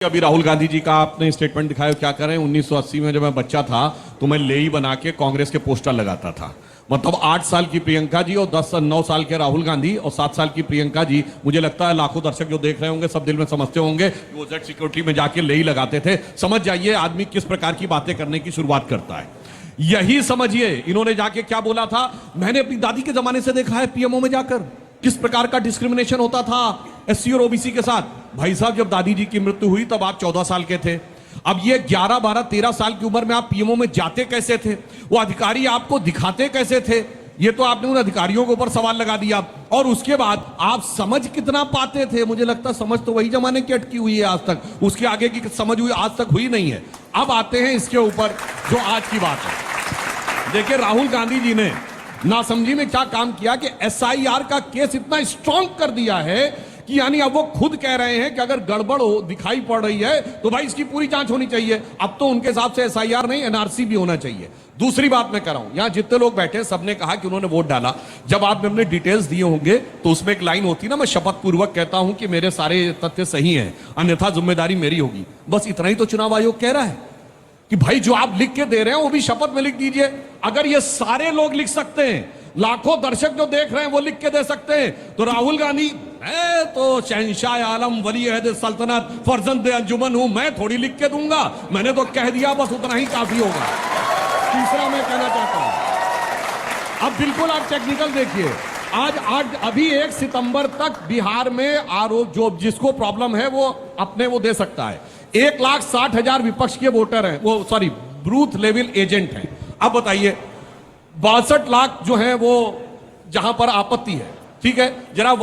अभी राहुल गांधी जी का आपने स्टेटमेंट दिखाया, क्या करें 1980 में जब मैं बच्चा था तो मैं लेई बना के कांग्रेस के पोस्टर लगाता था। मतलब 8 साल की प्रियंका जी और 9 साल के राहुल गांधी और 7 साल की प्रियंका जी, मुझे लगता है लाखों दर्शक जो देख रहे होंगे सब दिल में समझते होंगे वो जेड सिक्योरिटी में जाके लेई लगाते थे। समझ जाइए आदमी किस प्रकार की बातें करने की शुरुआत करता है। यही समझिए इन्होंने जाके क्या बोला था, मैंने अपनी दादी के जमाने से देखा है पीएमओ में जाकर किस प्रकार का डिस्क्रिमिनेशन होता था एससी और ओबीसी के साथ। भाई साहब जब दादी जी की मृत्यु हुई तब आप 14 साल के थे, अब ये 11, 12, 13 साल की उम्र में आप पीएमओ में जाते कैसे थे, वो अधिकारी आपको दिखाते कैसे थे, ये तो आपने उन अधिकारियों के ऊपर सवाल लगा दिया। और उसके बाद आप समझ कितना पाते थे, मुझे लगता समझ तो वही जमाने की अटकी हुई है आज तक, उसके आगे की समझ हुई आज तक हुई नहीं है। अब आते हैं इसके ऊपर जो आज की बात है। देखिए राहुल गांधी जी ने नासमझी में क्या काम किया कि एसआईआर का केस इतना स्ट्रांग कर दिया है कि यानी अब वो खुद कह रहे हैं कि अगर गड़बड़ हो दिखाई पड़ रही है तो भाई इसकी पूरी जांच होनी चाहिए। अब तो उनके हिसाब से एसआईआर नहीं एनआरसी भी होना चाहिए। दूसरी बात मैं कर रहा हूं, यहां जितने लोग बैठे सबने कहा कि उन्होंने वोट डाला। जब आपने अपने डिटेल्स दिए होंगे तो उसमें एक लाइन होती ना, मैं शपथ पूर्वक कहता हूं कि मेरे सारे तथ्य सही हैं अन्यथा जिम्मेदारी मेरी होगी। बस इतना ही तो चुनाव आयोग कह रहा है कि भाई जो आप लिख के दे रहे हैं वो भी शपथ में लिख दीजिए। अगर ये सारे लोग लिख सकते हैं, लाखों दर्शक जो देख रहे हैं वो लिख के दे सकते हैं, तो राहुल गांधी मैं तो शहंशाह आलम वली अहद सल्तनत फर्जंद अंजुमन हूं, मैं थोड़ी लिख के दूंगा, मैंने तो कह दिया बस उतना ही काफी होगा। तीसरा मैं कहना चाहता हूं, अब बिल्कुल आप टेक्निकल देखिए, आज अभी 1 सितंबर तक बिहार में आरोप जो जिसको प्रॉब्लम है वो अपने वो दे सकता है। 1,60,000 विपक्ष के वोटर हैं, वो सॉरी बूथ लेवल एजेंट हैं। अब बताइए 62 लाख जो है वो जहां पर आपत्ति है, ठीक है, जरा